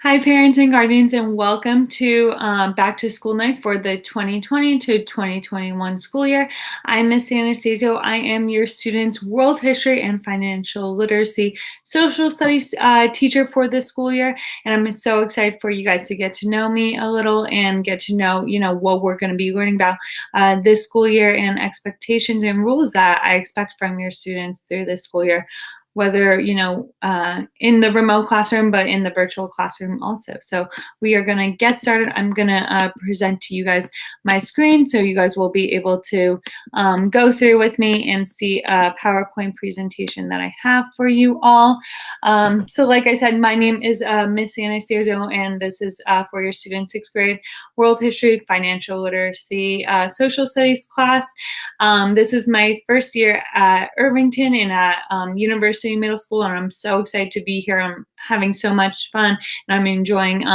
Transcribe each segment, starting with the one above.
Hi, parents and guardians, and welcome to Back to School Night for the 2020 to 2021 school year. I'm Miss Anastasio. I am your students' World History and Financial Literacy Social Studies teacher for this school year, and I'm so excited for you guys to get to know me a little and get to know, what we're going to be learning about this school year and expectations and rules that I expect from your students through this school year, whether in the remote classroom but in the virtual classroom also. So we are going to get started. I'm going to present to you guys my screen so you guys will be able to go through with me and see a PowerPoint presentation that I have for you all. So like I said, my name is Miss Anastasio, and this is for your students 6th grade World History, Financial Literacy, Social Studies class. This is my first year at Irvington and at University Middle School, and I'm so excited to be here. I'm having so much fun, and I'm enjoying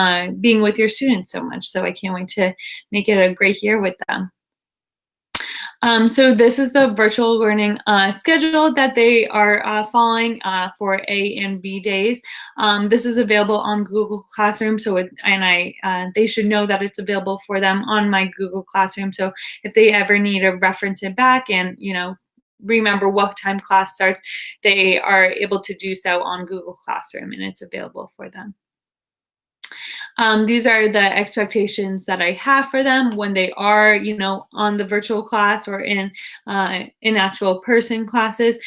being with your students so much. So I can't wait to make it a great year with them. So this is the virtual learning schedule that they are following for A and B days. This is available on Google Classroom, they should know that it's available for them on my Google Classroom. So if they ever need to reference it back and remember what time class starts, they are able to do so on Google Classroom, and it's available for them. These are the expectations that I have for them when they are, on the virtual class or in actual person classes.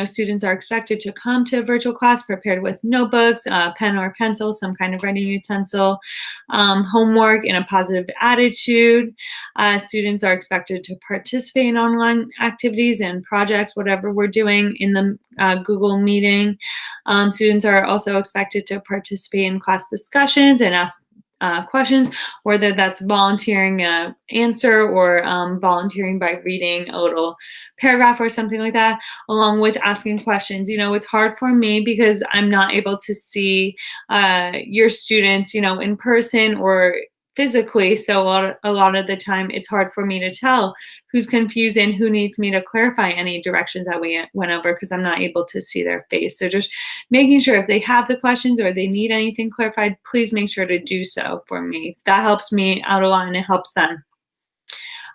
Students are expected to come to a virtual class prepared with notebooks, pen or pencil, some kind of writing utensil, homework, and a positive attitude. Students are expected to participate in online activities and projects, whatever we're doing in the Google meeting. Students are also expected to participate in class discussions and ask questions, whether that's volunteering an answer or volunteering by reading a little paragraph or something like that, along with asking questions. It's hard for me because I'm not able to see your students, in person or physically. So a lot of the time it's hard for me to tell who's confused and who needs me to clarify any directions that we went over because I'm not able to see their face. So just making sure if they have the questions or they need anything clarified, please make sure to do so for me. That helps me out a lot and it helps them.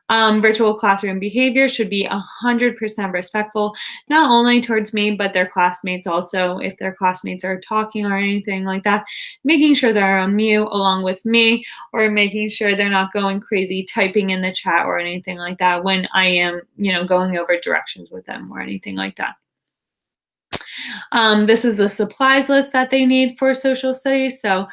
Virtual classroom behavior should be 100% respectful, not only towards me, but their classmates also. If their classmates are talking or anything like that, making sure they're on mute along with me, or making sure they're not going crazy typing in the chat or anything like that when I am, going over directions with them or anything like that. This is the supplies list that they need for social studies. So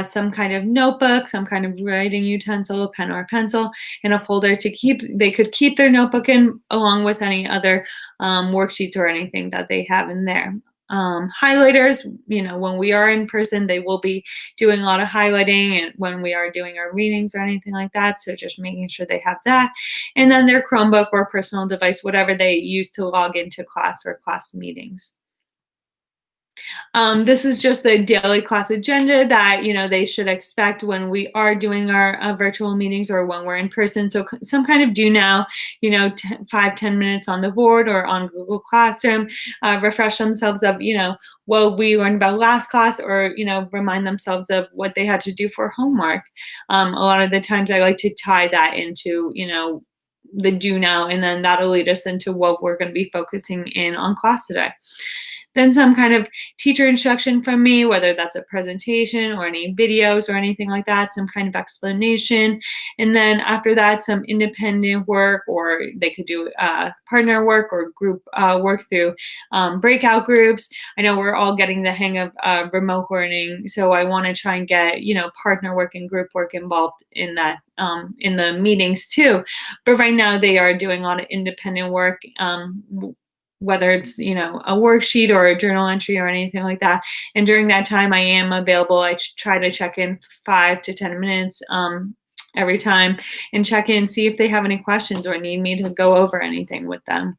some kind of notebook, some kind of writing utensil, pen or pencil, and a folder to keep, they could keep their notebook in along with any other worksheets or anything that they have in there. Highlighters, when we are in person, they will be doing a lot of highlighting and when we are doing our readings or anything like that. So just making sure they have that. And then their Chromebook or personal device, whatever they use to log into class or class meetings. This is just the daily class agenda that they should expect when we are doing our virtual meetings or when we're in person. So some kind of do now, 5-10 minutes on the board or on Google Classroom, refresh themselves of what we learned about last class, or remind themselves of what they had to do for homework. A lot of the times I like to tie that into the do now, and then that'll lead us into what we're going to be focusing in on class today. Then some kind of teacher instruction from me, whether that's a presentation or any videos or anything like that, some kind of explanation. And then after that, some independent work, or they could do partner work or group work through breakout groups. I know we're all getting the hang of remote learning, so I want to try and get, partner work and group work involved in that in the meetings too. But right now they are doing a lot of independent work, whether it's a worksheet or a journal entry or anything like that. And during that time I am available. I try to check in 5 to 10 minutes every time and check in, see if they have any questions or need me to go over anything with them.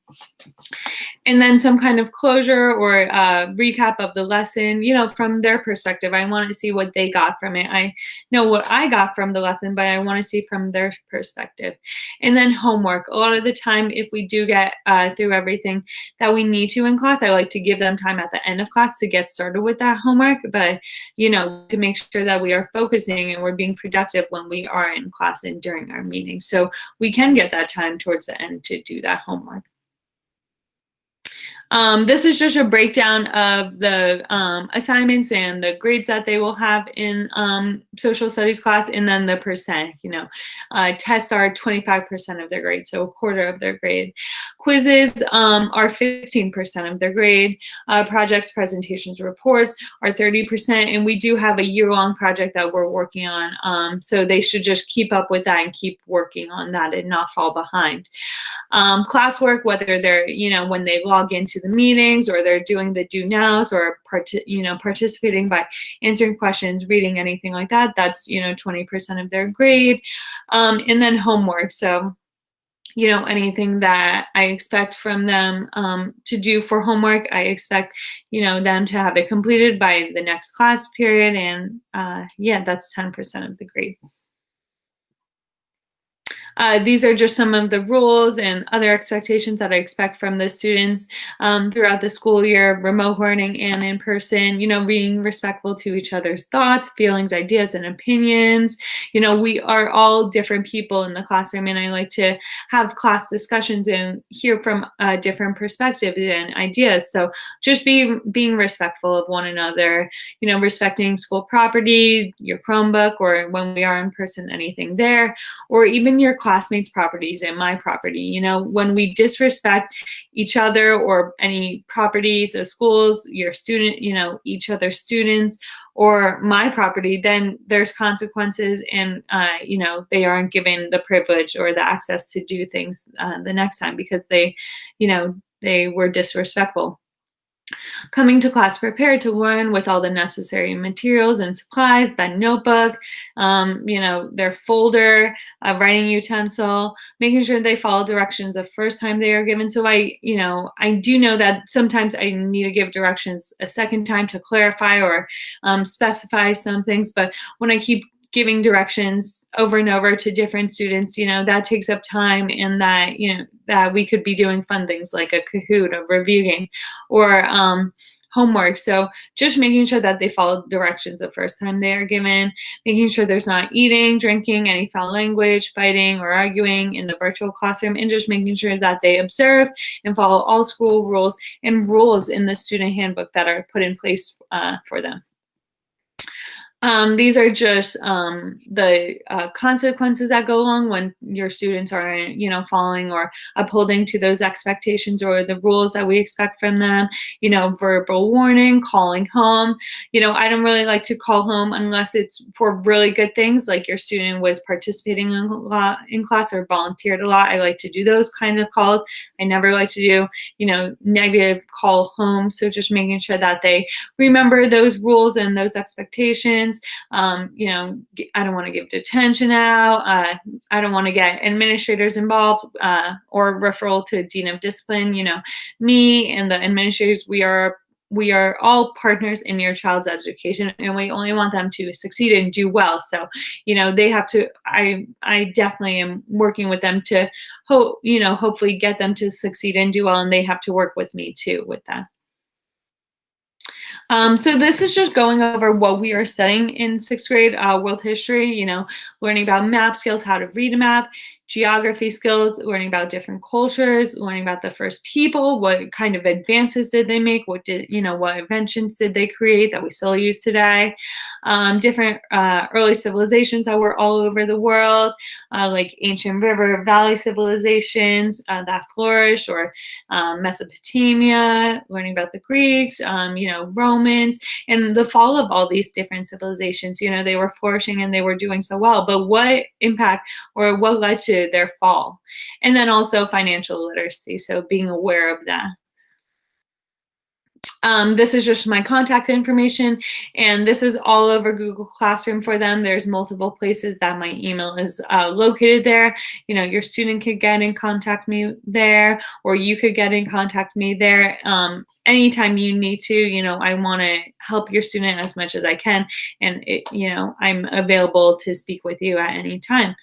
And then some kind of closure or recap of the lesson, from their perspective. I want to see what they got from it. I know what I got from the lesson, but I want to see from their perspective. And then homework. A lot of the time, if we do get through everything that we need to in class, I like to give them time at the end of class to get started with that homework, but, to make sure that we are focusing and we're being productive when we are in class and during our meetings. So we can get that time towards the end to do that homework. This is just a breakdown of the assignments and the grades that they will have in social studies class, and then the percent. Tests are 25% of their grade, so a quarter of their grade. Quizzes are 15% of their grade. Projects, presentations, reports are 30%, and we do have a year-long project that we're working on, so they should just keep up with that and keep working on that and not fall behind. Classwork, whether they're, when they log into the meetings or they're doing the do nows or, participating by answering questions, reading, anything like that, that's, 20% of their grade. And then homework. So, anything that I expect from them to do for homework, I expect, them to have it completed by the next class period. And that's 10% of the grade. These are just some of the rules and other expectations that I expect from the students throughout the school year, remote learning and in person, being respectful to each other's thoughts, feelings, ideas, and opinions. We are all different people in the classroom, and I like to have class discussions and hear from different perspectives and ideas. So just being respectful of one another, respecting school property, your Chromebook, or when we are in person, anything there, or even your classmates' properties and my property. When we disrespect each other or any properties, the schools, your student, each other's students, or my property, then there's consequences, and they aren't given the privilege or the access to do things the next time because they were disrespectful. Coming to class prepared to learn with all the necessary materials and supplies, that notebook, their folder, writing utensil, making sure they follow directions the first time they are given. So I do know that sometimes I need to give directions a second time to clarify or specify some things, but when I keep giving directions over and over to different students, that takes up time, and that we could be doing fun things like a Kahoot, a review game, or homework. So just making sure that they follow directions the first time they are given, making sure there's not eating, drinking, any foul language, fighting, or arguing in the virtual classroom, and just making sure that they observe and follow all school rules and rules in the student handbook that are put in place for them. These are just the consequences that go along when your students are, following or upholding to those expectations or the rules that we expect from them. Verbal warning, calling home. I don't really like to call home unless it's for really good things, like your student was participating a lot in class or volunteered a lot. I like to do those kind of calls. I never like to do, negative call home. So just making sure that they remember those rules and those expectations. I don't want to give detention out. I don't want to get administrators involved or referral to dean of discipline. Me and the administrators, we are all partners in your child's education, and we only want them to succeed and do well. So, they have to, I definitely am working with them to hopefully get them to succeed and do well. And they have to work with me too with that. So this is just going over what we are studying in sixth grade, world history, learning about map skills, how to read a map, geography skills, learning about different cultures, learning about the first people, what kind of advances did they make, what inventions did they create that we still use today, different early civilizations that were all over the world, like ancient river valley civilizations that flourished, or Mesopotamia, learning about the Greeks, Romans, and the fall of all these different civilizations. They were flourishing and they were doing so well, but what impact or what led to their fall? And then also financial literacy, so being aware of that. This is just my contact information, and this is all over Google Classroom for them. There's multiple places that my email is located there. You know, your student could get in contact me there, or you could get in contact me there anytime you need to. You know, I want to help your student as much as I can, and I'm available to speak with you at any time.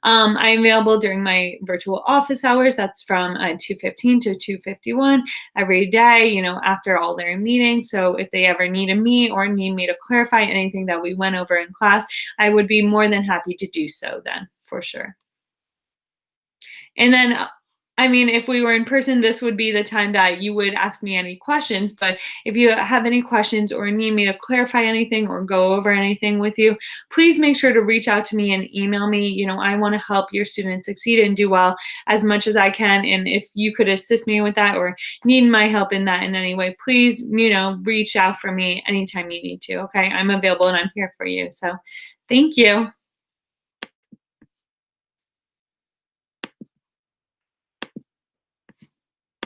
I'm available during my virtual office hours. That's from 2:15 to 2:51 every day, after all their meetings. So if they ever need me or need me to clarify anything that we went over in class, I would be more than happy to do so then, for sure. And then, I mean, if we were in person, this would be the time that you would ask me any questions. But if you have any questions or need me to clarify anything or go over anything with you, please make sure to reach out to me and email me. I want to help your students succeed and do well as much as I can. And if you could assist me with that or need my help in that in any way, please, reach out for me anytime you need to. Okay. I'm available and I'm here for you. So thank you.